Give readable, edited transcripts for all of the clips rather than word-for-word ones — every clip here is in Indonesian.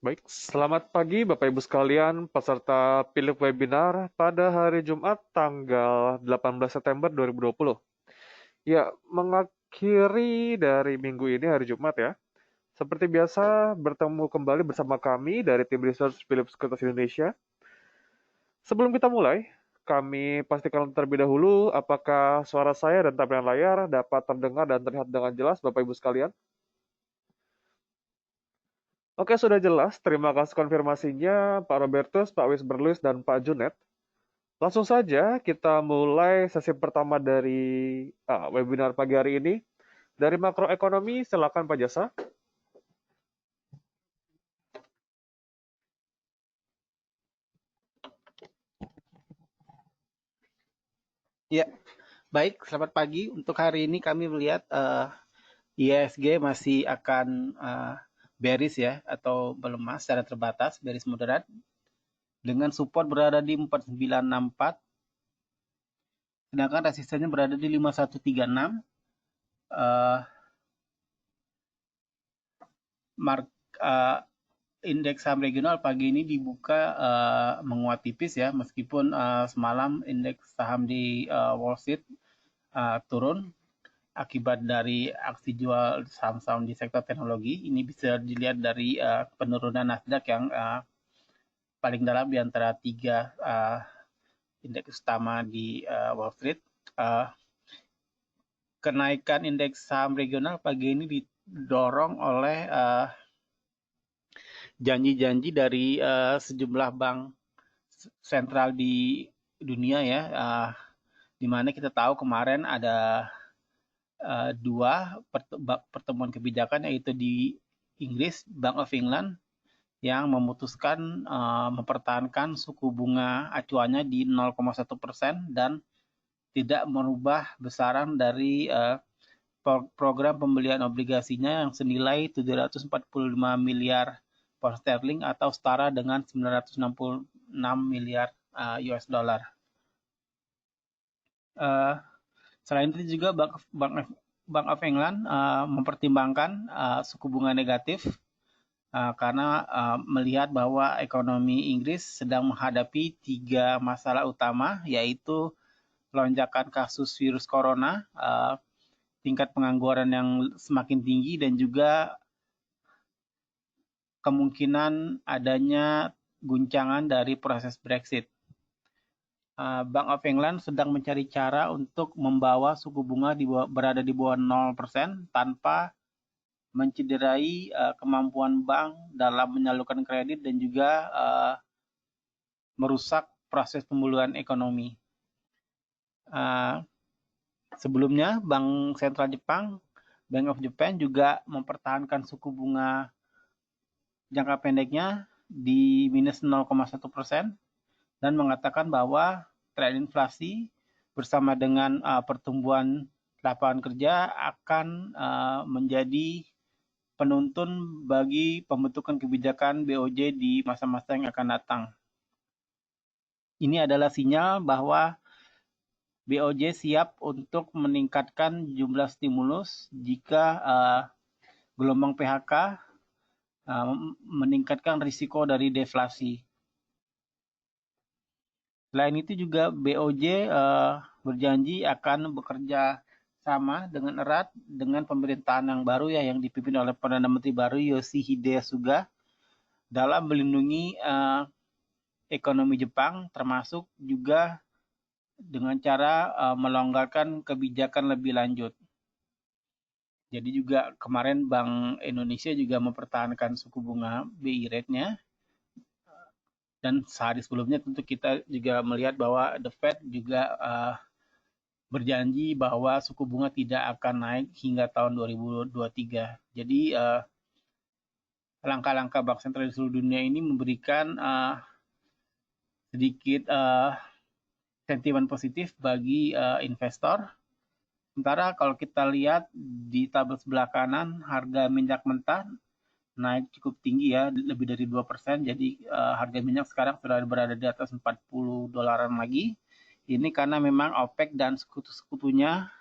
Baik, selamat pagi Bapak Ibu sekalian, peserta pilih webinar pada hari Jumat tanggal 18 September 2020. Ya, mengakhiri dari minggu ini hari Jumat ya. Seperti biasa, bertemu kembali bersama kami dari tim research Philips Sekuritas Indonesia. Sebelum kita mulai, kami pastikan terlebih dahulu apakah suara saya dan tampilan layar dapat terdengar dan terlihat dengan jelas Bapak Ibu sekalian. Oke, sudah jelas. Terima kasih konfirmasinya Pak Robertus, Pak Wisberluis, dan Pak Junet. Langsung saja kita mulai sesi pertama dari webinar pagi hari ini. Dari makroekonomi, silakan Pak Jasa. Ya, baik. Selamat pagi. Untuk hari ini kami melihat IHSG masih akan bearish ya, atau melemah secara terbatas, bearish moderat, dengan support berada di 4964, sedangkan resistennya berada di 5136. Uh, mark, uh, Indeks saham regional pagi ini dibuka menguat tipis ya, meskipun semalam indeks saham di Wall Street turun akibat dari aksi jual saham-saham di sektor teknologi. Ini bisa dilihat dari penurunan Nasdaq yang paling dalam di antara tiga indeks utama di Wall Street. Kenaikan indeks saham regional pagi ini didorong oleh janji-janji dari sejumlah bank sentral di dunia ya, di mana kita tahu kemarin ada dua pertemuan kebijakan, yaitu di Inggris, Bank of England yang memutuskan mempertahankan suku bunga acuannya di 0,1% dan tidak merubah besaran dari program pembelian obligasinya yang senilai 745 miliar pound sterling atau setara dengan 966 miliar US dollar. Selain itu juga Bank of England mempertimbangkan suku bunga negatif karena melihat bahwa ekonomi Inggris sedang menghadapi tiga masalah utama, yaitu lonjakan kasus virus corona, tingkat pengangguran yang semakin tinggi, dan juga kemungkinan adanya guncangan dari proses Brexit. Bank of England sedang mencari cara untuk membawa suku bunga berada di bawah 0% tanpa mencederai kemampuan bank dalam menyalurkan kredit dan juga merusak proses pemulihan ekonomi. Sebelumnya, Bank Sentral Jepang, Bank of Japan, juga mempertahankan suku bunga jangka pendeknya di minus 0,1% dan mengatakan bahwa tren inflasi bersama dengan pertumbuhan lapangan kerja akan menjadi penuntun bagi pembentukan kebijakan BOJ di masa-masa yang akan datang. Ini adalah sinyal bahwa BOJ siap untuk meningkatkan jumlah stimulus jika gelombang PHK meningkatkan risiko dari deflasi. Selain itu juga BOJ berjanji akan bekerja sama dengan erat dengan pemerintahan yang baru ya, yang dipimpin oleh Perdana Menteri baru Yoshihide Suga, dalam melindungi ekonomi Jepang, termasuk juga dengan cara melonggarkan kebijakan lebih lanjut. Jadi juga kemarin Bank Indonesia juga mempertahankan suku bunga BI rate-nya. Dan sehari sebelumnya tentu kita juga melihat bahwa The Fed juga berjanji bahwa suku bunga tidak akan naik hingga tahun 2023. Jadi langkah-langkah bank sentral di seluruh dunia ini memberikan sedikit sentimen positif bagi investor. Sementara kalau kita lihat di tabel sebelah kanan, harga minyak mentah naik cukup tinggi ya, lebih dari 2%. Jadi harga minyak sekarang sudah berada di atas 40 dolaran lagi. Ini karena memang OPEC dan sekutu-sekutunya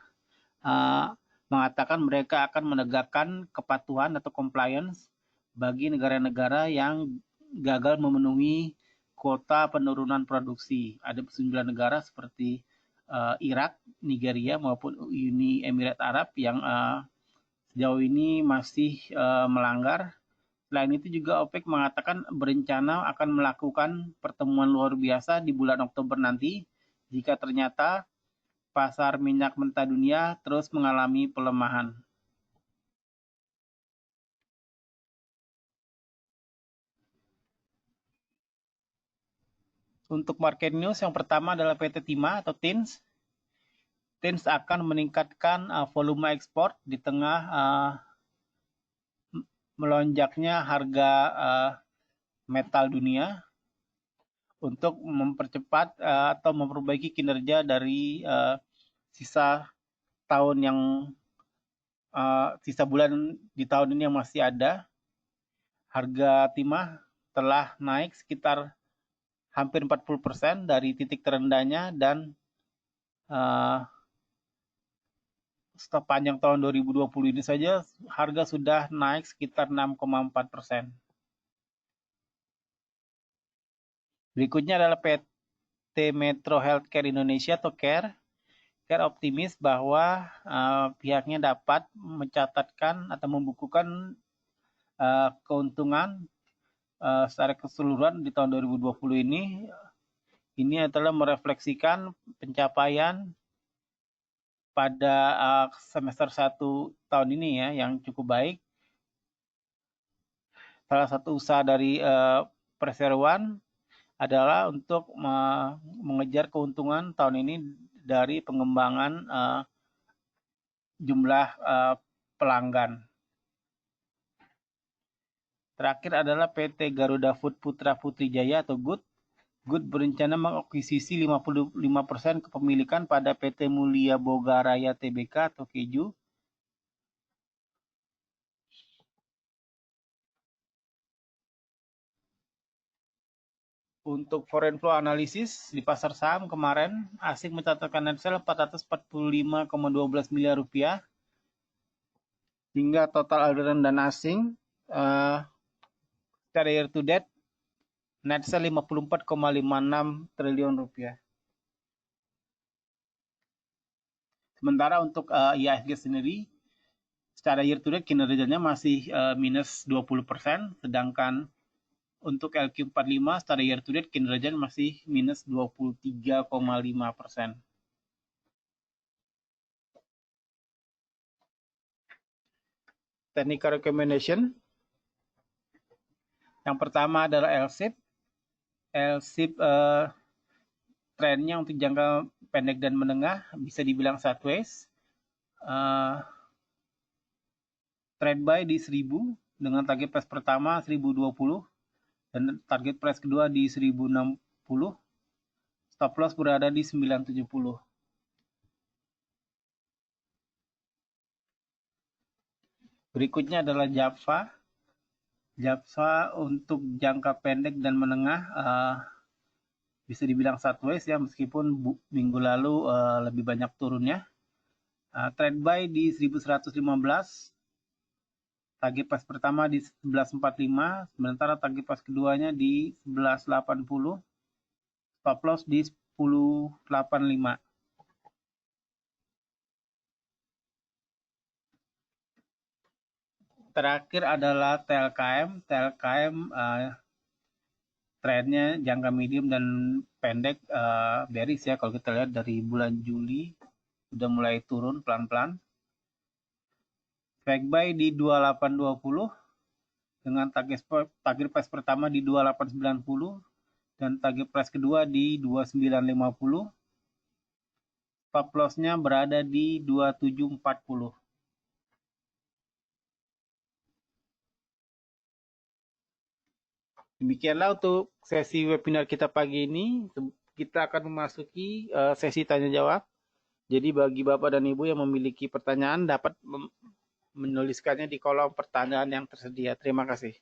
mengatakan mereka akan menegakkan kepatuhan atau compliance bagi negara-negara yang gagal memenuhi kuota penurunan produksi. Ada 9 negara seperti Irak, Nigeria maupun Uni Emirat Arab yang sejauh ini masih melanggar. Selain itu juga OPEC mengatakan berencana akan melakukan pertemuan luar biasa di bulan Oktober nanti jika ternyata pasar minyak mentah dunia terus mengalami pelemahan. Untuk market news yang pertama adalah PT Timah atau TINS. TINS akan meningkatkan volume ekspor di tengah melonjaknya harga metal dunia untuk mempercepat atau memperbaiki kinerja dari sisa tahun yang sisa bulan di tahun ini yang masih ada. Harga timah telah naik sekitar hampir 40% dari titik terendahnya dan sepanjang tahun 2020 ini saja harga sudah naik sekitar 6,4%. Berikutnya adalah PT Metro Healthcare Indonesia atau CARE. CARE optimis bahwa pihaknya dapat mencatatkan atau membukukan keuntungan secara keseluruhan di tahun 2020 ini. Ini adalah merefleksikan pencapaian pada semester 1 tahun ini ya yang cukup baik. Salah satu usaha dari perseroan adalah untuk mengejar keuntungan tahun ini dari pengembangan jumlah pelanggan. Terakhir adalah PT Garuda Food Putra Putri Jaya atau GUT. GUT berencana mengakuisisi 55% kepemilikan pada PT Mulia Boga Raya Tbk atau Keju. Untuk foreign flow analysis di pasar saham kemarin, asing mencatatkan net sale 445,12 miliar rupiah, hingga total aliran dana asing secara year to date net sale 54,56 triliun rupiah. Sementara untuk IHSG sendiri secara year to date kinerjanya masih minus 20%, sedangkan untuk LQ45 secara year to date kinerjanya masih minus 23,5%. Technical recommendation. Yang pertama adalah LSIP. LSIP trennya untuk jangka pendek dan menengah bisa dibilang sideways. Trade buy di 1000 dengan target price pertama 1020 dan target price kedua di 1060. Stop loss berada di 970. Berikutnya adalah Java. Java untuk jangka pendek dan menengah bisa dibilang sideways ya, meskipun minggu lalu lebih banyak turunnya. Trade buy di 1115, target price pertama di 1145, sementara target price keduanya di 1180, stop loss di 1085. Terakhir adalah TLKM. TLKM trennya jangka medium dan pendek bearish ya, kalau kita lihat dari bulan Juli sudah mulai turun pelan-pelan. Strike buy di 2820 dengan target price pertama di 2890 dan target price kedua di 2950. Stop loss-nya berada di 2740. Demikianlah untuk sesi webinar kita pagi ini. Kita akan memasuki sesi tanya jawab. Jadi bagi Bapak dan Ibu yang memiliki pertanyaan dapat menuliskannya di kolom pertanyaan yang tersedia. Terima kasih.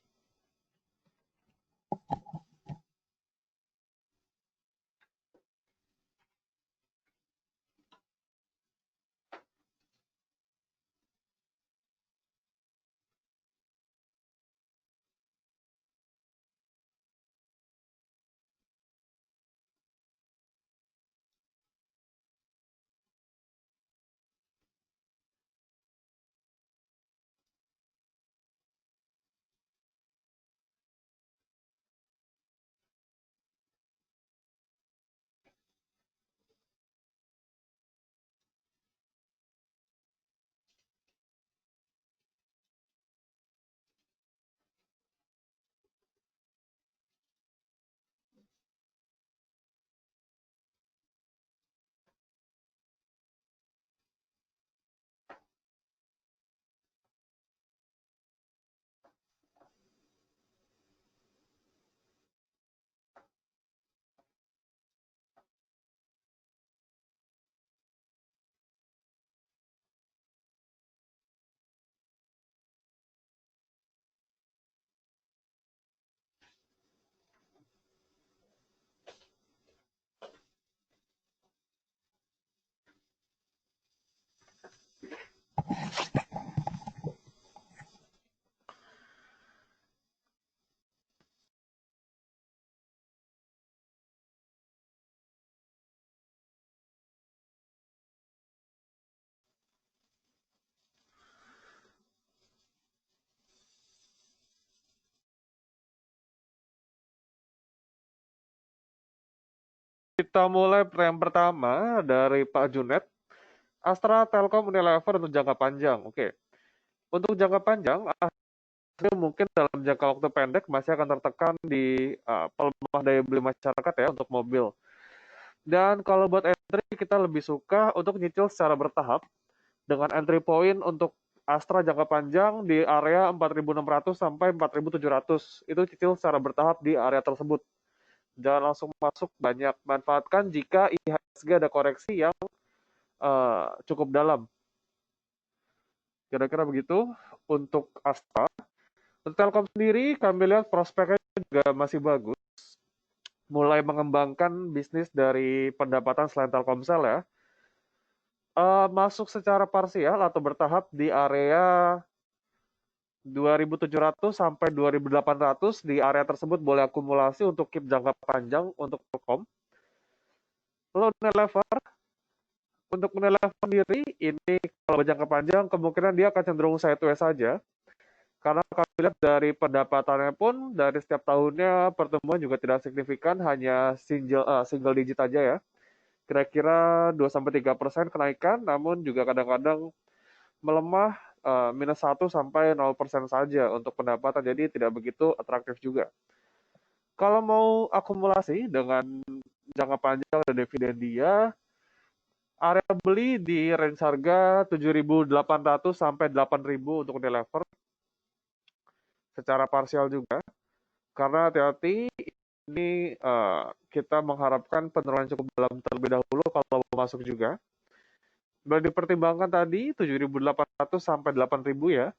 Kita mulai yang pertama dari Pak Junet. Astra Telkom Unilever untuk jangka panjang. Oke. Untuk jangka panjang, Astra mungkin dalam jangka waktu pendek masih akan tertekan di pelemah daya beli masyarakat ya untuk mobil. Dan kalau buat entry, kita lebih suka untuk nyicil secara bertahap dengan entry point untuk Astra jangka panjang di area 4.600 sampai 4.700. Itu cicil secara bertahap di area tersebut. Jangan langsung masuk banyak. Manfaatkan jika IHSG ada koreksi yang cukup dalam. Kira-kira begitu untuk Astra. Untuk Telkom sendiri, kami lihat prospeknya juga masih bagus. Mulai mengembangkan bisnis dari pendapatan selain Telkomsel ya. Masuk secara parsial atau bertahap di area 2.700 sampai 2.800. Di area tersebut boleh akumulasi untuk keep jangka panjang untuk Telkom. Lalu Unilever, untuk Unilever sendiri, ini kalau jangka panjang kemungkinan dia akan cenderung sideways saja. Karena kami lihat dari pendapatannya pun dari setiap tahunnya pertumbuhan juga tidak signifikan, hanya single digit aja ya. Kira-kira 2-3% kenaikan, namun juga kadang-kadang melemah minus 1-0% saja untuk pendapatan, jadi tidak begitu atraktif juga. Kalau mau akumulasi dengan jangka panjang dan dividen dia, area beli di range harga 7.800 sampai 8.000 untuk Unilever secara parsial juga. Karena hati-hati ini kita mengharapkan penurunan cukup dalam terlebih dahulu kalau mau masuk juga. Boleh dipertimbangkan tadi 7.800 sampai 8.000 ya,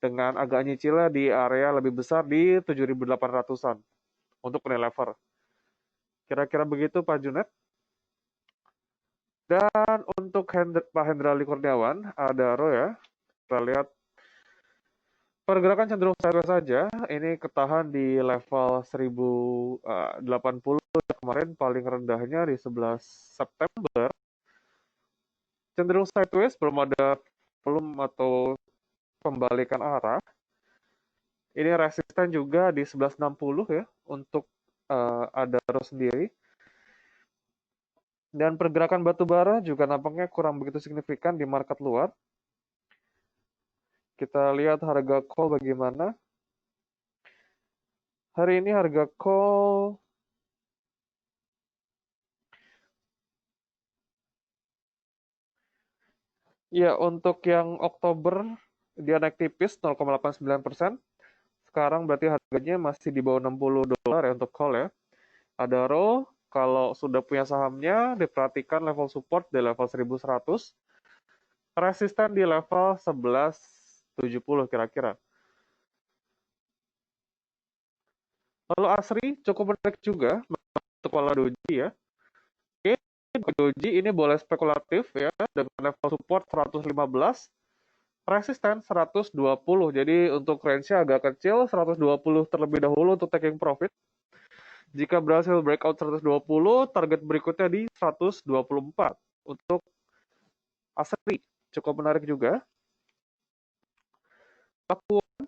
dengan agak nyicilnya di area lebih besar di 7.800-an untuk Unilever. Kira-kira begitu Pak Junet. Dan untuk Pak Hendrali Kurniawan, Adaro ya, kita lihat pergerakan cenderung sideways saja. Ini ketahan di level 1080 kemarin, paling rendahnya di 11 September. Cenderung sideways, belum atau pembalikan arah. Ini resisten juga di 1160 ya untuk Adaro sendiri. Dan pergerakan batubara juga nampaknya kurang begitu signifikan di market luar. Kita lihat harga coal bagaimana. Hari ini harga coal ya untuk yang Oktober dia naik tipis 0,89%. Sekarang berarti harganya masih di bawah $60 ya untuk coal ya. Adaro kalau sudah punya sahamnya diperhatikan level support di level 1100, resisten di level 1170 kira-kira. Lalu Asri cukup menarik juga untuk pola doji ya. Oke, doji ini boleh spekulatif ya dengan level support 115, resisten 120. Jadi untuk range-nya agak kecil, 120 terlebih dahulu untuk taking profit. Jika berhasil breakout 120, target berikutnya di 124 untuk Asri. Cukup menarik juga. Pakuan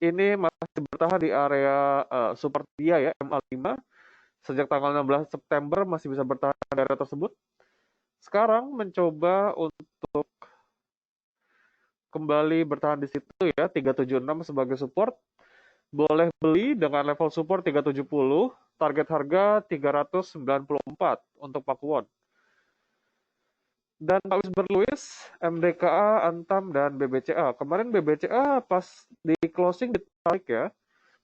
ini masih bertahan di area support dia ya, MA5. Sejak tanggal 16 September masih bisa bertahan di area tersebut. Sekarang mencoba untuk kembali bertahan di situ ya, 376 sebagai support. Boleh beli dengan level support 370, target harga 394 untuk Pakuwon. Dan Pak Wisber Luis, MDKA, Antam, dan BBCA. Kemarin BBCA pas di closing ditarik ya,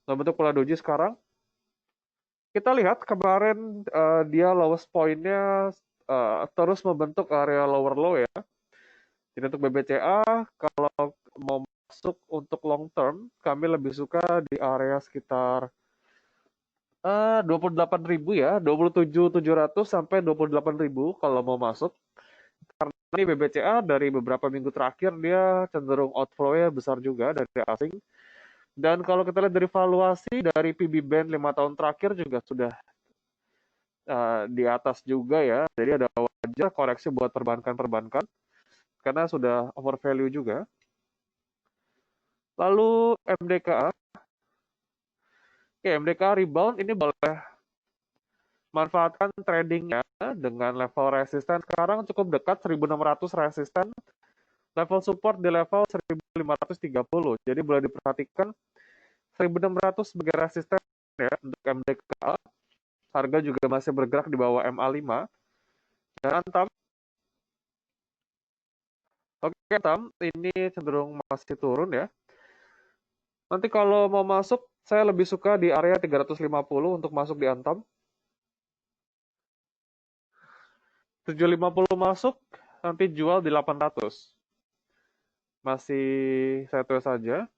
dalam bentuk pola doji sekarang. Kita lihat kemarin dia lowest point-nya terus membentuk area lower low ya. Jadi untuk BBCA, kalau mau masuk untuk long term, kami lebih suka di area sekitar 28.000 ya, 27.700 sampai 28.000 kalau mau masuk. Karena ini BBCA dari beberapa minggu terakhir dia cenderung outflow-nya besar juga dari asing. Dan kalau kita lihat dari valuasi dari PB Band 5 tahun terakhir juga sudah di atas juga ya. Jadi ada wajar koreksi buat perbankan-perbankan karena sudah overvalue juga. Lalu MDKA. Oke, MDKA rebound ini boleh manfaatkan tradingnya dengan level resisten sekarang cukup dekat 1600 resisten, level support di level 1530. Jadi boleh diperhatikan 1600 sebagai resisten ya untuk MDKA. Harga juga masih bergerak di bawah MA5. Dan Antam, oke Antam, ini cenderung masih turun ya. Nanti kalau mau masuk, saya lebih suka di area 350 untuk masuk di Antam. 750 masuk, nanti jual di 800. Masih saya tulis saja.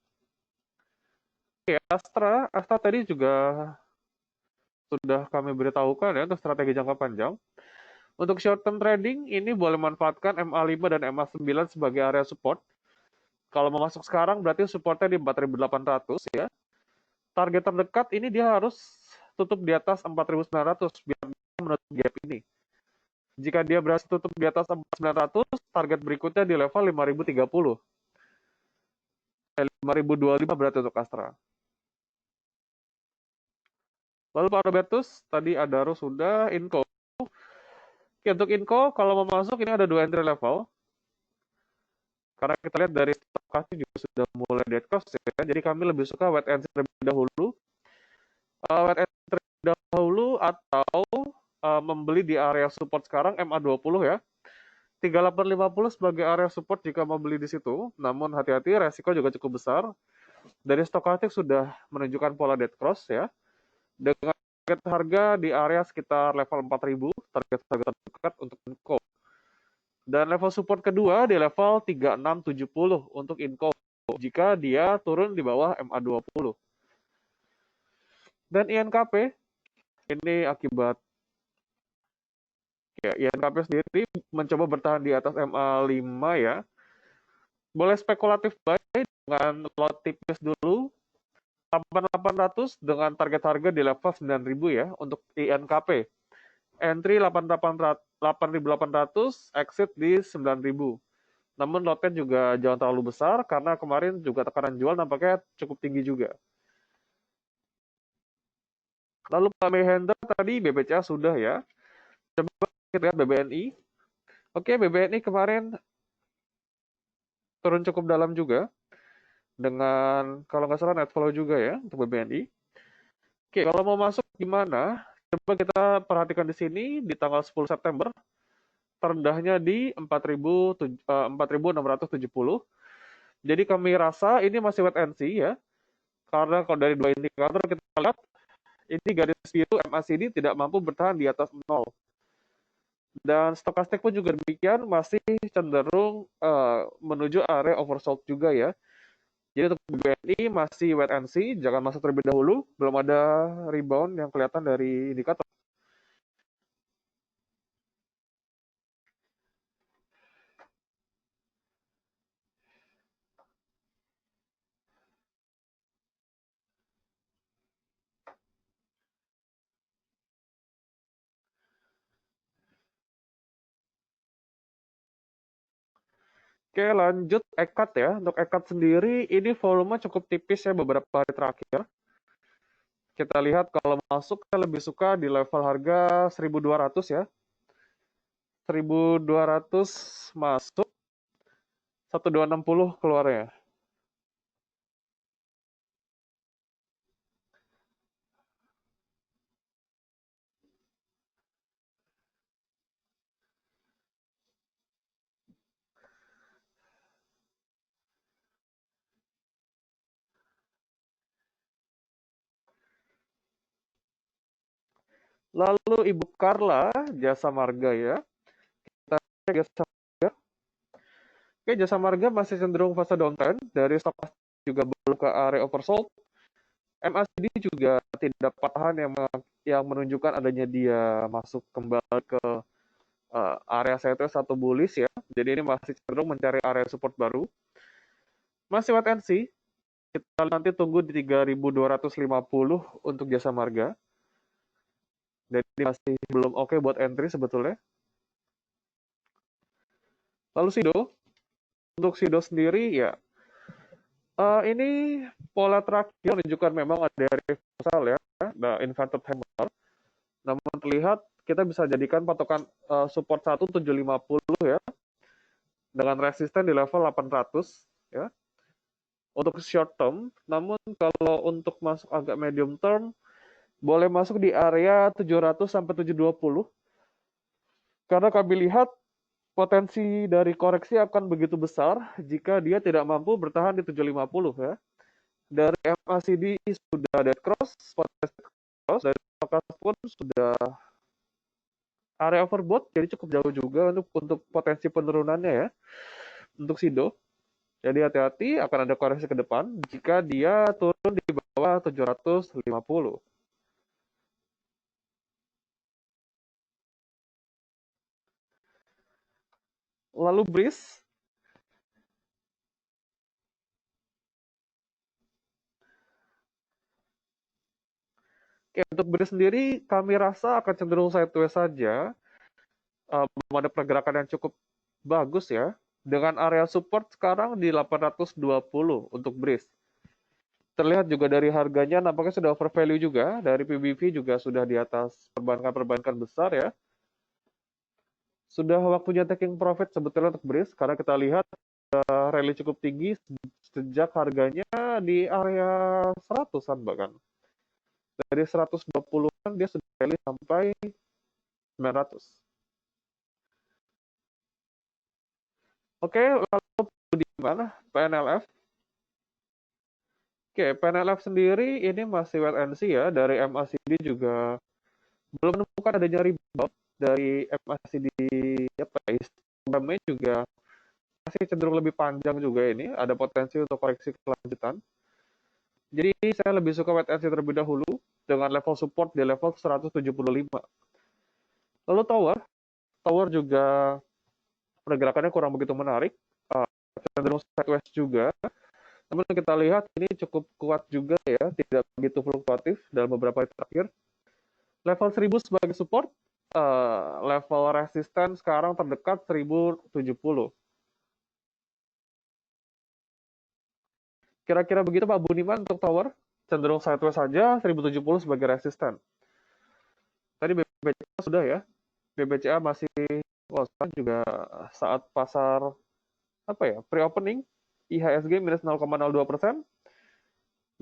Oke, Astra tadi juga sudah kami beritahukan ya untuk strategi jangka panjang. Untuk short term trading, ini boleh manfaatkan MA5 dan MA9 sebagai area support. Kalau mau masuk sekarang berarti supportnya di 4.800 ya. Target terdekat ini dia harus tutup di atas 4.900 biar menutup gap ini. Jika dia berhasil tutup di atas 4.900, target berikutnya di level 5.030. 5.025 berarti untuk Astra. Lalu Pak Robertus, tadi Adaro sudah, Inco. Oke, untuk Inco, kalau mau masuk ini ada 2 entry level. Karena kita lihat dari stokastik juga sudah mulai dead cross ya. Jadi kami lebih suka wait and see terlebih dahulu. Wait and see terlebih dahulu atau membeli di area support sekarang MA20 ya. 3850 sebagai area support jika mau beli di situ. Namun hati-hati, resiko juga cukup besar. Dari stokastik sudah menunjukkan pola dead cross ya. Dengan target harga di area sekitar level 4000, target harga terdekat untuk Inco. Dan level support kedua di level 3670 untuk Inco jika dia turun di bawah MA20. Dan INKP ini akibat ya INKP sendiri mencoba bertahan di atas MA5 ya. Boleh spekulatif buy dengan lot tipis dulu 8800 dengan target harga di level 9000 ya untuk INKP. Entry 8800, exit di 9000. Namun lotnya juga jangan terlalu besar karena kemarin juga tekanan jual nampaknya cukup tinggi juga. Lalu Pak Mehender tadi BBCA sudah ya. Coba kita lihat BBNI. Oke, BBNI kemarin turun cukup dalam juga. Dengan kalau nggak salah net flow juga ya untuk BBNI. Oke, kalau mau masuk gimana? Coba kita perhatikan di sini di tanggal 10 September terendahnya di 4.670. Jadi kami rasa ini masih wait and see ya. Karena kalau dari dua indikator kita lihat ini garis biru MACD tidak mampu bertahan di atas 0. Dan stokastik pun juga demikian masih cenderung menuju area oversold juga ya. Jadi untuk BNI masih wait and see, jangan masuk terlebih dahulu, belum ada rebound yang kelihatan dari indikator. Oke, lanjut EKAT ya. Untuk EKAT sendiri, ini volume cukup tipis ya beberapa hari terakhir. Kita lihat kalau masuk, saya lebih suka di level harga 1.200 ya. 1.200 masuk, 1.260 keluarnya. Lalu Ibu Carla, Jasa Marga ya. Kita cek Jasa Marga. Oke, Jasa Marga masih cenderung fase downtrend. Dari stok juga belum ke area oversold. MACD juga tidak patahan yang menunjukkan adanya dia masuk kembali ke area sideways atau bullish ya. Jadi ini masih cenderung mencari area support baru. Masih wait and see. Kita nanti tunggu di 3.250 untuk Jasa Marga. Jadi masih belum oke buat entry sebetulnya. Lalu Sido, untuk Sido sendiri ya, ini pola terakhir menunjukkan memang ada reversal ya, inverted hammer. Namun terlihat kita bisa jadikan patokan support 1750 ya, dengan resisten di level 800 ya untuk short term. Namun kalau untuk masuk agak medium term boleh masuk di area 700 sampai 720 karena kami lihat potensi dari koreksi akan begitu besar jika dia tidak mampu bertahan di 750 ya. Dari MACD sudah dead cross, potensi cross, dari forecast pun sudah area overbought, jadi cukup jauh juga untuk potensi penurunannya ya untuk SIDO. Jadi hati-hati akan ada koreksi ke depan jika dia turun di bawah 750. Lalu BRIS, oke, untuk BRIS sendiri kami rasa akan cenderung sideways saja. Belum ada pergerakan yang cukup bagus ya. Dengan area support sekarang di 820 untuk BRIS. Terlihat juga dari harganya nampaknya sudah overvalue juga. Dari PBV juga sudah di atas perbankan-perbankan besar ya. Sudah waktunya taking profit sebetulnya untuk BRIS karena kita lihat rally cukup tinggi sejak harganya di area 100-an bahkan. Dari 120-an dia sudah rally sampai 900. Oke, lalu di mana PNLF? Oke, PNLF sendiri ini masih wait and see ya. Dari MACD juga belum menemukan adanya rebound dari MACD apa ya, histogramnya juga masih cenderung lebih panjang juga ini. Ada potensi untuk koreksi kelanjutan. Jadi saya lebih suka wait and see terlebih dahulu dengan level support di level 175. Lalu tower juga pergerakannya kurang begitu menarik, cenderung sideways juga. Namun kita lihat ini cukup kuat juga ya, tidak begitu fluktuatif dalam beberapa hari terakhir. Level 1000 sebagai support, level resisten sekarang terdekat 1070. Kira-kira begitu Pak Buniman untuk tower, cenderung sideways saja, 1070 sebagai resisten. Tadi BBCA sudah ya, BBCA masih juga saat pasar apa ya pre-opening IHSG minus 0,02%,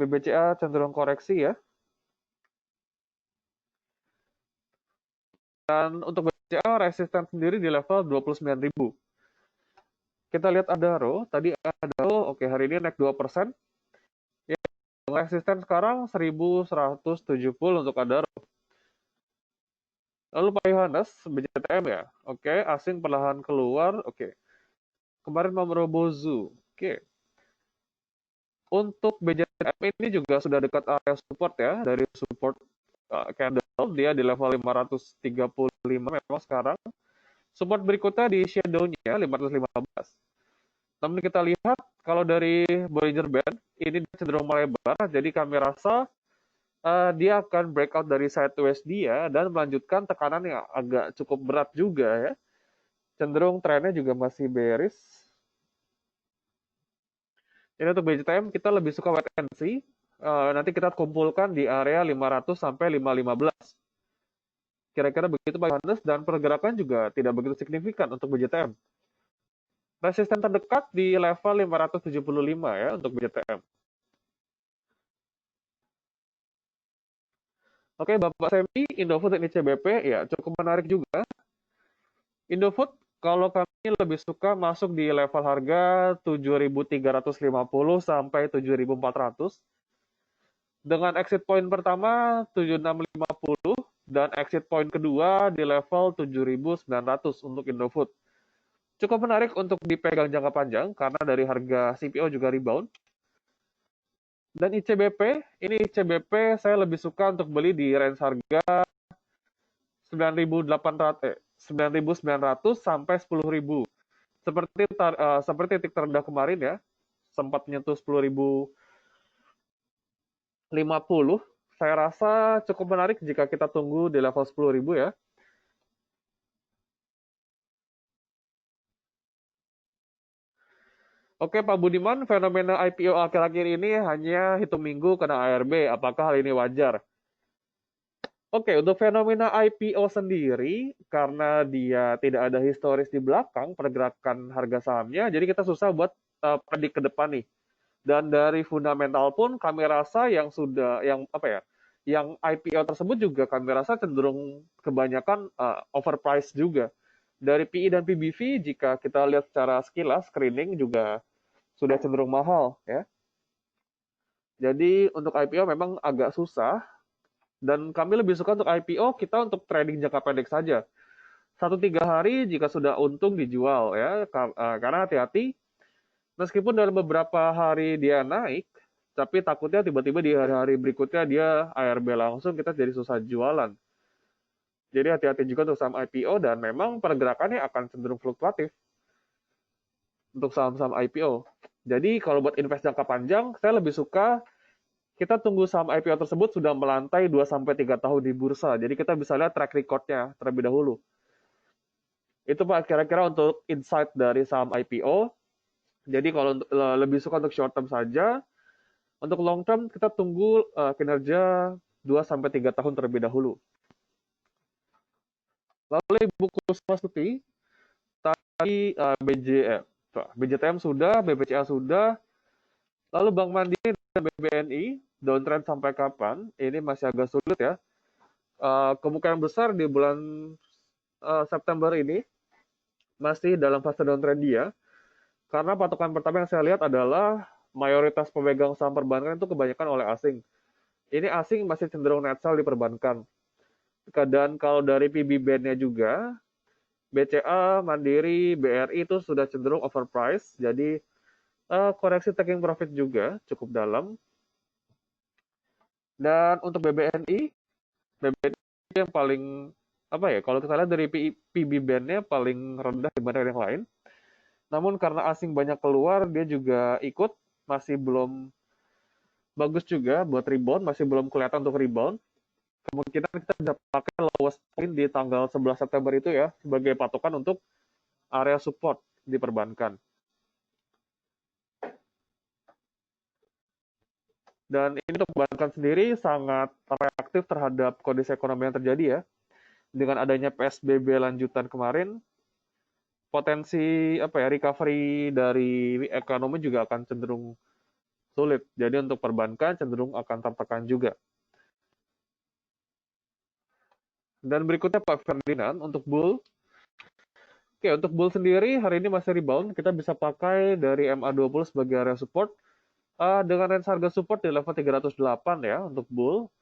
BBCA cenderung koreksi ya. Dan untuk BBCA resisten sendiri di level 29.000. Kita lihat Adaro, tadi Adaro oke hari ini naik 2%. Ya, resisten sekarang 1170 untuk Adaro. Lalu Pak Yohanes, BJTM ya. Oke, asing perlahan keluar. Oke. Kemarin Mamrobozu. Oke. Untuk BJTM ini juga sudah dekat area support ya, dari support candle dia di level 535 memang sekarang. Support berikutnya di shadow-nya 515. Namun kita lihat kalau dari Bollinger Band ini cenderung melebar, jadi kami rasa dia akan breakout dari sideways dia dan melanjutkan tekanan yang agak cukup berat juga ya. Cenderung trennya juga masih bearish. Ini untuk BJTM kita lebih suka wait and see. Nanti kita kumpulkan di area 500 sampai 515. Kira-kira begitu Pak Yohanes, dan pergerakan juga tidak begitu signifikan untuk BJTM. Resisten terdekat di level 575 ya untuk BJTM. Oke, Bapak Semi, Indofood dan ICBP ya cukup menarik juga. Indofood kalau kami lebih suka masuk di level harga 7.350 sampai 7.400. Dengan exit point pertama 7.650 dan exit point kedua di level 7.900 untuk Indofood. Cukup menarik untuk dipegang jangka panjang karena dari harga CPO juga rebound. Dan ICBP, ini ICBP saya lebih suka untuk beli di range harga 9.900 sampai 10.000. Seperti titik terendah kemarin ya, sempat menyentuh 10.050. Saya rasa cukup menarik jika kita tunggu di level 10.000 ya. Oke Pak Budiman, fenomena IPO akhir-akhir ini hanya hitung minggu kena ARB. Apakah hal ini wajar? Oke, untuk fenomena IPO sendiri, karena dia tidak ada historis di belakang pergerakan harga sahamnya, jadi kita susah buat predik ke depan nih. Dan dari fundamental pun kami rasa yang sudah, yang apa ya, yang IPO tersebut juga kami rasa cenderung kebanyakan overpriced juga. Dari PI dan PBV, jika kita lihat secara sekilas, screening juga sudah cenderung mahal ya. Jadi untuk IPO memang agak susah, dan kami lebih suka untuk IPO kita untuk trading jangka pendek saja. 1-3 hari jika sudah untung dijual ya, karena hati-hati meskipun dalam beberapa hari dia naik, tapi takutnya tiba-tiba di hari-hari berikutnya dia ARB langsung, kita jadi susah jualan. Jadi hati-hati juga untuk saham IPO, dan memang pergerakannya akan cenderung fluktuatif untuk saham-saham IPO. Jadi kalau buat invest jangka panjang, saya lebih suka kita tunggu saham IPO tersebut sudah melantai 2-3 tahun di bursa. Jadi kita bisa lihat track record-nya terlebih dahulu. Itu Pak kira-kira untuk insight dari saham IPO. Jadi kalau lebih suka untuk short term saja, untuk long term kita tunggu kinerja 2-3 tahun terlebih dahulu. Lalu Ibu Kusmasuti, tadi BJTM sudah, BBCA sudah, lalu Bank Mandiri dan BBNI, downtrend sampai kapan? Ini masih agak sulit ya. Kemungkinan besar di bulan September ini masih dalam fase downtrend dia, karena patokan pertama yang saya lihat adalah mayoritas pemegang saham perbankan itu kebanyakan oleh asing. Ini asing masih cenderung net sell di perbankan. Dan kalau dari PB band-nya juga, BCA, Mandiri, BRI itu sudah cenderung overpriced, jadi koreksi taking profit juga cukup dalam. Dan untuk BBNI yang paling apa ya, kalau kita lihat dari PB band-nya paling rendah dibanding yang lain. Namun karena asing banyak keluar, dia juga ikut, masih belum bagus juga buat rebound, masih belum kelihatan untuk rebound. Kemungkinan kita bisa pakai lowest point di tanggal 11 September itu ya, sebagai patokan untuk area support di perbankan. Dan ini untuk perbankan sendiri sangat reaktif terhadap kondisi ekonomi yang terjadi ya. Dengan adanya PSBB lanjutan kemarin, potensi apa ya, recovery dari ekonomi juga akan cenderung sulit. Jadi untuk perbankan cenderung akan tertekan juga. Dan berikutnya Pak Ferdinand untuk bull. Oke, untuk bull sendiri hari ini masih rebound. Kita bisa pakai dari MA20 sebagai area support. Dengan range harga support di level 308 ya untuk bull.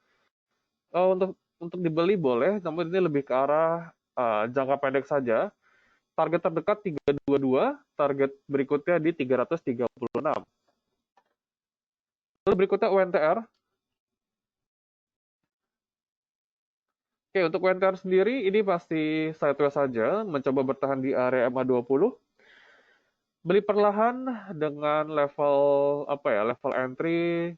Untuk dibeli boleh, namun ini lebih ke arah jangka pendek saja. Target terdekat 322, target berikutnya di 336. Lalu berikutnya UNTR. Oke, untuk UNTR sendiri ini pasti sideways saja, mencoba bertahan di area MA20. Beli perlahan dengan level apa ya, level entry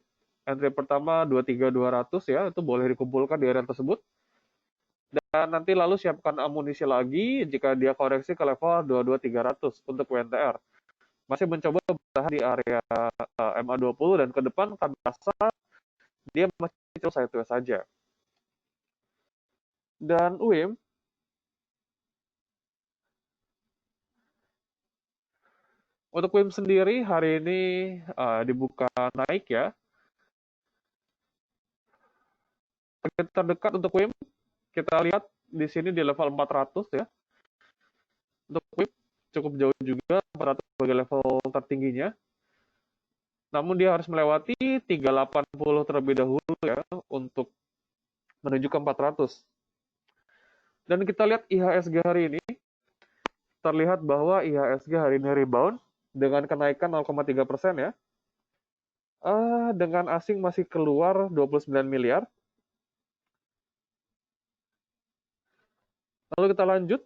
pertama 23200 ya, itu boleh dikumpulkan di area tersebut. Dan nanti lalu siapkan amunisi lagi jika dia koreksi ke level 22300 untuk WNTR. Masih mencoba bertahan di area MA20, dan ke depan kami rasa dia masih terus sideways saja. Dan UIM, untuk UIM sendiri hari ini dibuka naik ya. Target terdekat untuk UIM kita lihat di sini di level 400 ya. Untuk UIM cukup jauh juga, 400 sebagai level tertingginya. Namun dia harus melewati 380 terlebih dahulu ya untuk menuju ke 400. Dan kita lihat IHSG hari ini, terlihat bahwa IHSG hari ini rebound dengan kenaikan 0,3% ya. Dengan asing masih keluar 29 miliar. Lalu kita lanjut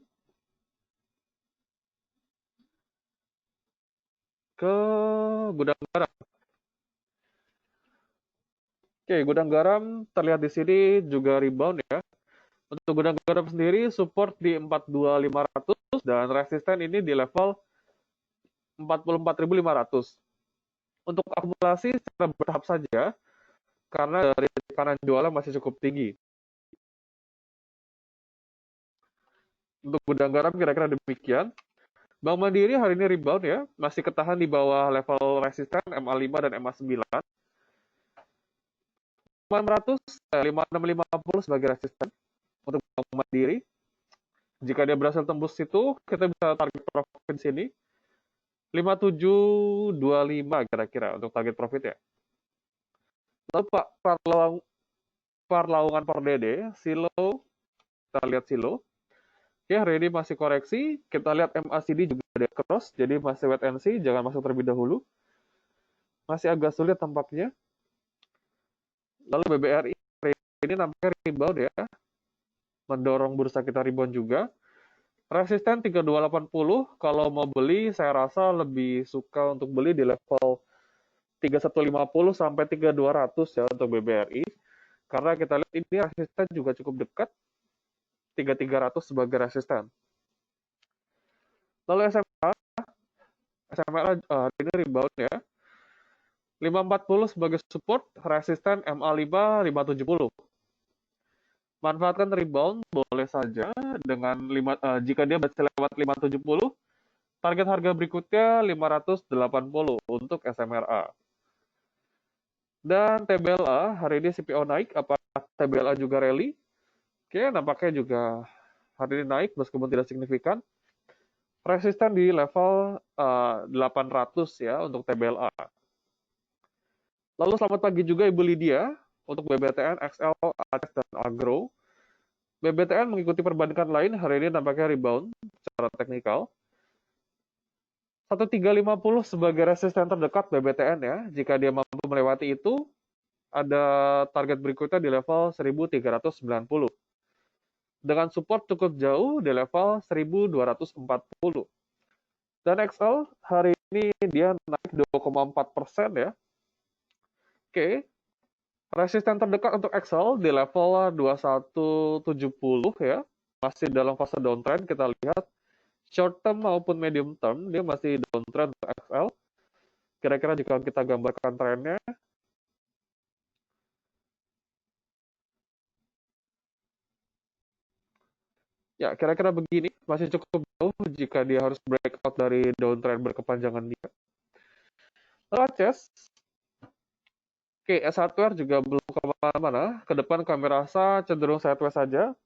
ke gudang garam. Oke, gudang garam terlihat di sini juga rebound ya. Untuk gudang garam sendiri support di 42.500 dan resisten ini di level 44.500. Untuk akumulasi secara bertahap saja karena dari tekanan jualnya masih cukup tinggi. Untuk gudang garam kira-kira demikian. Bank Mandiri hari ini rebound ya, masih ketahan di bawah level resisten MA5 dan MA9. 5650 sebagai resisten untuk Bank Mandiri. Jika dia berhasil tembus situ, kita bisa target profit di sini 5725 kira-kira untuk target profit ya. Lalu Pak Parlaungan per DD, silo, kita lihat silo. Oke, hari ini masih koreksi. Kita lihat MACD juga ada cross, jadi masih wait and see, jangan masuk terlebih dahulu. Masih agak sulit tampaknya. Lalu BBRI ini nampaknya rebound ya, mendorong bursa kita rebound juga. Resisten 3280, kalau mau beli saya rasa lebih suka untuk beli di level 3150 sampai 3200 ya untuk BBRI. Karena kita lihat ini resisten juga cukup dekat, 3300 sebagai resisten. Lalu SMRA hari ini rebound ya. 540 sebagai support, resisten MA5 570. Manfaatkan rebound boleh saja dengan jika dia berhasil lewat 570, target harga berikutnya 580 untuk SMRA. Dan TBLA hari ini CPO naik, apakah TBLA juga rally? Oke, nampaknya juga hari ini naik meskipun tidak signifikan. Resisten di level 800 ya untuk TBLA. Lalu selamat pagi juga Ibu Lydia untuk BBTN, XL, ACES, dan Agro. BBTN mengikuti perbandingan lain, hari ini nampaknya rebound secara teknikal. 1350 sebagai resisten terdekat BBTN ya. Jika dia mampu melewati itu, ada target berikutnya di level 1390. Dengan support cukup jauh di level 1240. Dan XL hari ini dia naik 2,4% ya. Oke, resisten terdekat untuk XL di level 2170 ya. Masih dalam fase downtrend, kita lihat short term maupun medium term dia masih downtrend untuk XL. Kira-kira jika kita gambarkan trennya, ya kira-kira begini, masih cukup jauh jika dia harus breakout dari downtrend berkepanjangan dia. Lalu ACES, oke, S1R juga belum kemana-mana. Ke depan kami rasa cenderung sideways saja.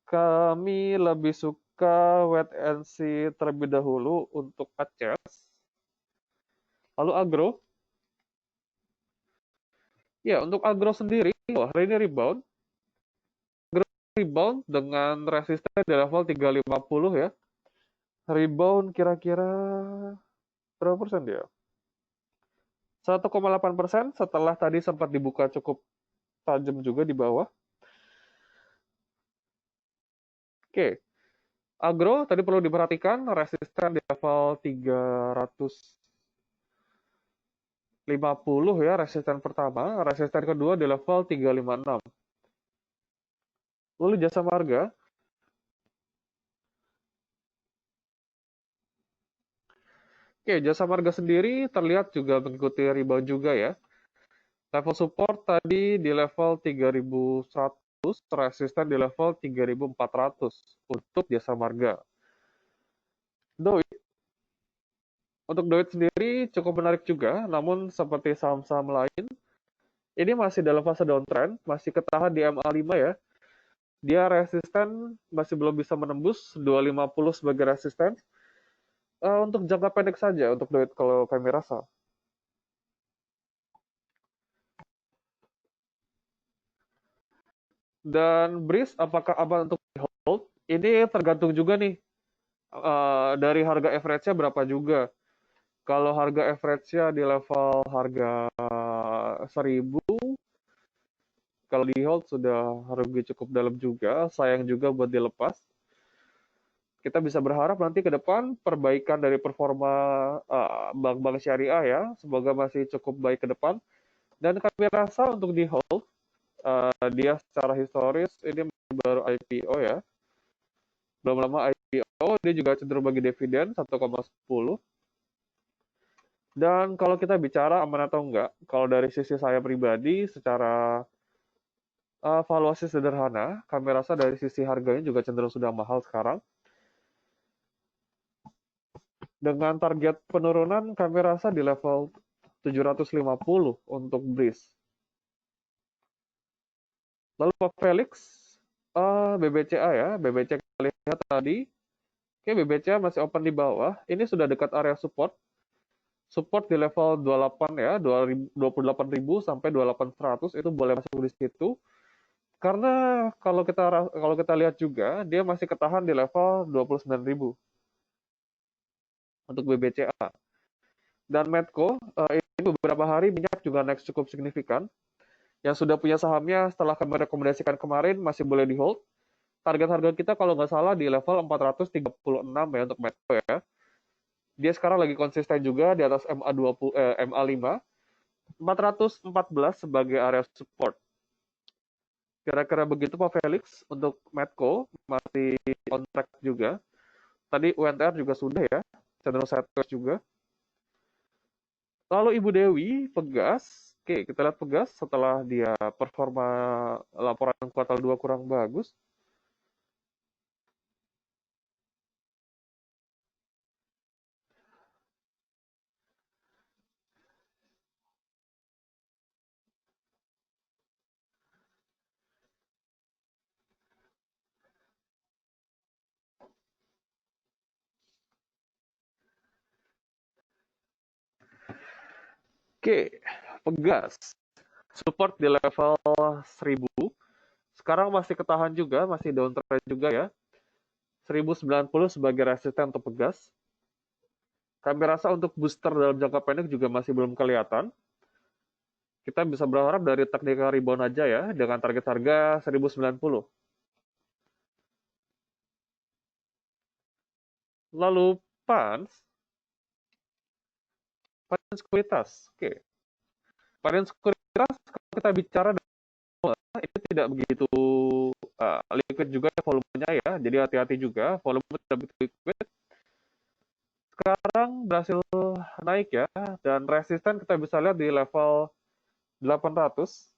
Kami lebih suka wait and see terlebih dahulu untuk ACES. Lalu Agro. Ya, untuk Agro sendiri, hari ini rebound. Agro rebound dengan resisten di level 350 ya. Rebound kira-kira berapa persen dia? 1,8% setelah tadi sempat dibuka cukup tajam juga di bawah. Oke, Agro tadi perlu diperhatikan resisten di level 350 ya, resisten pertama, resisten kedua di level 356. Lalu Jasa Marga, oke, Jasa Marga sendiri terlihat juga mengikuti rebound juga ya. Level support tadi di level 3100, resisten di level 3400 untuk Jasa Marga. Doit, untuk Doit sendiri cukup menarik juga, namun seperti saham-saham lain, ini masih dalam fase downtrend, masih ketahan di MA5 ya. Dia resisten masih belum bisa menembus 250 sebagai resisten. Untuk jangka pendek saja untuk Doit kalau kami rasa. Dan Breeze apakah aman untuk di hold? Ini tergantung juga nih dari harga average-nya berapa juga. Kalau harga average-nya di level harga 1000, kalau di hold sudah rugi cukup dalam juga, sayang juga buat dilepas. Kita bisa berharap nanti ke depan perbaikan dari performa bank-bank syariah ya, semoga masih cukup baik ke depan. Dan kami rasa untuk di hold, dia secara historis ini baru IPO ya, belum lama IPO, dia juga cenderung bagi dividen 1,10. Dan kalau kita bicara aman atau enggak, kalau dari sisi saya pribadi, secara valuasi sederhana, kami rasa dari sisi harganya juga cenderung sudah mahal sekarang. Dengan target penurunan kami rasa di level 750 untuk Breeze. Lalu Pak Felix, BBCA ya, BBCA kita lihat tadi, oke BBCA masih open di bawah, ini sudah dekat area support, support di level 28 ya, 28.000 sampai 28.100 itu boleh masuk di situ. Karena kalau kita lihat juga dia masih ketahan di level 29.000 untuk BBCA. Dan Medco ini beberapa hari minyak juga naik cukup signifikan. Yang sudah punya sahamnya setelah kami rekomendasikan kemarin masih boleh di hold. Target harga kita kalau nggak salah di level 436 ya untuk Medco ya. Dia sekarang lagi konsisten juga di atas MA5. 414 sebagai area support. Kira-kira begitu Pak Felix untuk Medco masih on track juga. Tadi UNTR juga sudah ya, cenderung sideways juga. Lalu Ibu Dewi, Pegas. Oke, kita lihat Pegas setelah dia performa laporan kuartal 2 kurang bagus. Oke, Pegas. Support di level 1000. Sekarang masih ketahan juga, masih downtrend juga ya. 1090 sebagai resisten untuk Pegas. Kami rasa untuk booster dalam jangka pendek juga masih belum kelihatan. Kita bisa berharap dari technical rebound aja ya, dengan target harga 1090. Lalu PANS, Panen sekuritas. Oke. Panen sekuritas kalau kita bicara itu tidak begitu liquid juga volumenya ya. Jadi hati-hati juga, volume tidak begitu liquid. Sekarang berhasil naik ya dan resisten kita bisa lihat di level 800.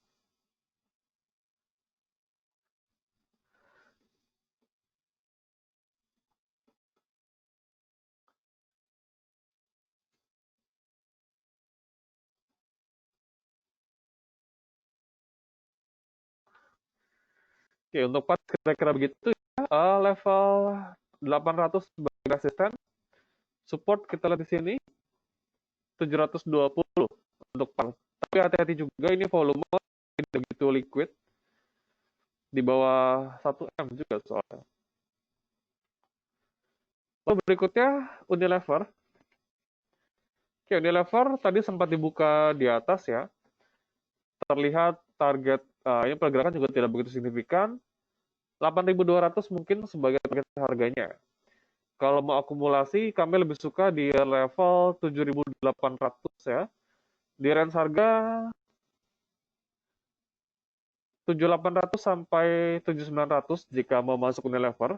Oke, untuk pas kira-kira begitu ya, level 800 sebagai resisten. Support kita lihat di sini 720 untuk PAN. Tapi hati-hati juga ini volume tidak begitu liquid di bawah 1 M juga soalnya. Lalu berikutnya Unilever. Oke, Unilever tadi sempat dibuka di atas ya. Terlihat target ini pergerakan juga tidak begitu signifikan. 8.200 mungkin sebagai target harganya. Kalau mau akumulasi, kami lebih suka di level 7.800 ya. Di range harga 7.800 sampai 7.900 jika mau masuk Unilever.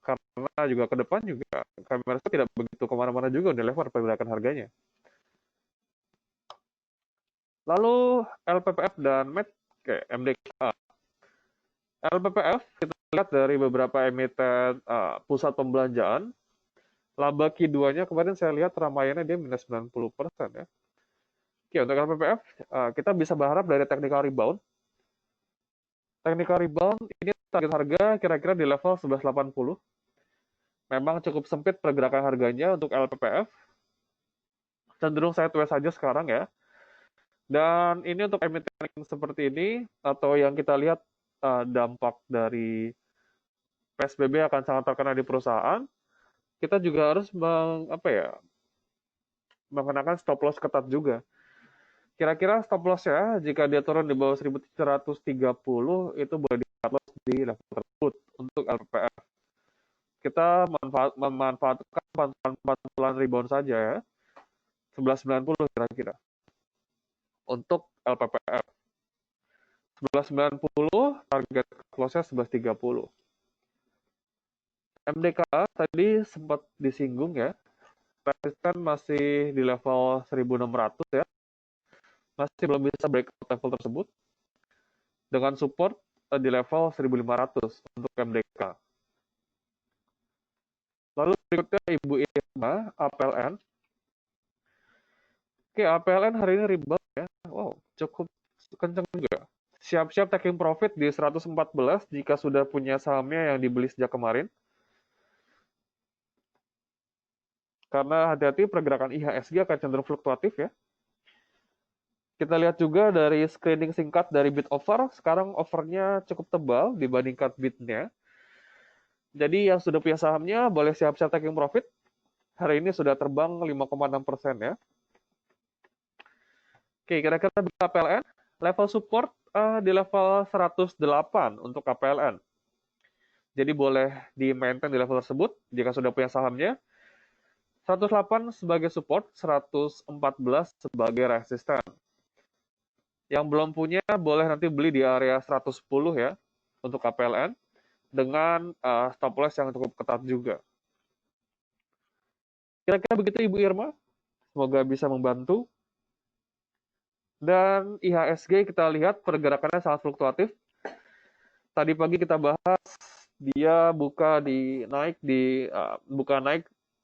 Karena juga ke depan juga kami rasa tidak begitu kemana-mana juga Unilever pergerakan harganya. Lalu LPPF dan MDKA. LPPF kita lihat dari beberapa emiten pusat pembelanjaan. Laba Q2-nya kemarin saya lihat ramaiannya dia minus 90% ya. Oke, untuk LPPF kita bisa berharap dari technical rebound. Technical rebound ini target harga kira-kira di level 1180. Memang cukup sempit pergerakan harganya untuk LPPF. Cenderung sideways saja sekarang ya. Dan ini untuk emiten seperti ini atau yang kita lihat dampak dari PSBB akan sangat terkena di perusahaan, kita juga harus mengenakan stop loss ketat juga. Kira-kira stop loss ya, jika dia turun di bawah 1730 itu boleh di stop loss di level tersebut untuk LPPF. Kita memanfaatkan pantulan rebound saja ya. 1190 kira-kira. Untuk LPPF. 1190 target close-nya 1130. MDK tadi sempat disinggung ya. Resisten masih di level 1600 ya. Masih belum bisa break level tersebut. dengan support di level 1.500 untuk MDK. Lalu berikutnya Ibu Irma, APLN. Oke, APLN hari ini rebound ya. Wow, cukup kencang juga. Siap-siap taking profit di 114 jika sudah punya sahamnya yang dibeli sejak kemarin. Karena hati-hati pergerakan IHSG akan cenderung fluktuatif ya. Kita lihat juga dari screening singkat dari bid offer, sekarang offernya cukup tebal dibandingkan bidnya. Jadi yang sudah punya sahamnya boleh siap-siap taking profit. Hari ini sudah terbang 5,6% ya. Oke, kira-kira KPLN, level support di level 108 untuk KPLN. Jadi boleh di-maintain di level tersebut jika sudah punya sahamnya. 108 sebagai support, 114 sebagai resisten. Yang belum punya boleh nanti beli di area 110 ya untuk KPLN dengan stop loss yang cukup ketat juga. Kira-kira begitu Ibu Irma. Semoga bisa membantu. Dan IHSG kita lihat pergerakannya sangat fluktuatif. Tadi pagi kita bahas dia buka naik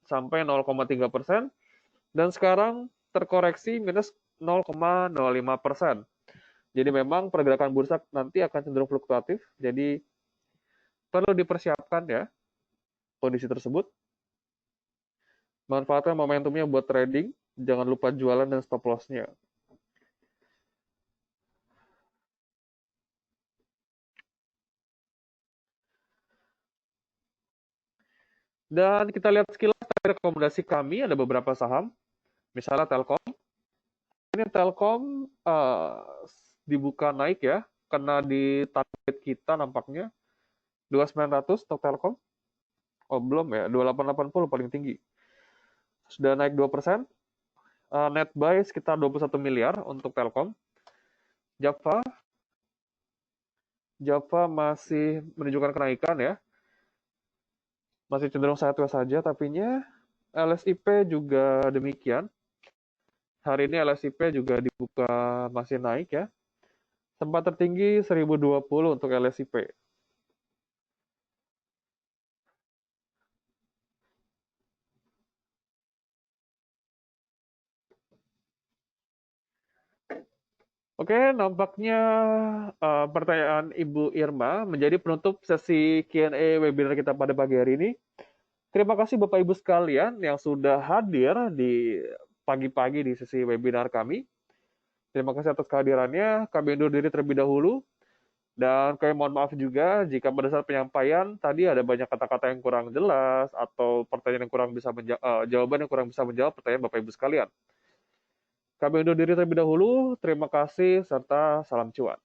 sampai 0,3% dan sekarang terkoreksi minus 0,05%. Jadi memang pergerakan bursa nanti akan cenderung fluktuatif. Jadi perlu dipersiapkan ya kondisi tersebut. Manfaatkan momentumnya buat trading. Jangan lupa jualan dan stop loss-nya. Dan kita lihat sekilas rekomendasi kami ada beberapa saham. Misalnya Telkom. Ini Telkom dibuka naik ya. Kena di target kita nampaknya. 2.900 untuk Telkom. Oh belum ya, 2880 paling tinggi. Sudah naik 2%. Net buy sekitar 21 miliar untuk Telkom. Java masih menunjukkan kenaikan ya. Masih cenderung sideways saja tapinya. LSIP juga demikian. Hari ini LSIP juga dibuka masih naik ya. Sempat tertinggi 1020 untuk LSIP. Oke, nampaknya pertanyaan Ibu Irma menjadi penutup sesi Q&A webinar kita pada pagi hari ini. Terima kasih Bapak Ibu sekalian yang sudah hadir di pagi-pagi di sesi webinar kami. Terima kasih atas kehadirannya. Kami undur diri terlebih dahulu. Dan kami mohon maaf juga jika pada saat penyampaian tadi ada banyak kata-kata yang kurang jelas atau pertanyaan yang kurang bisa jawaban yang kurang bisa menjawab pertanyaan Bapak Ibu sekalian. Kami undur diri terlebih dahulu. Terima kasih serta salam cuan.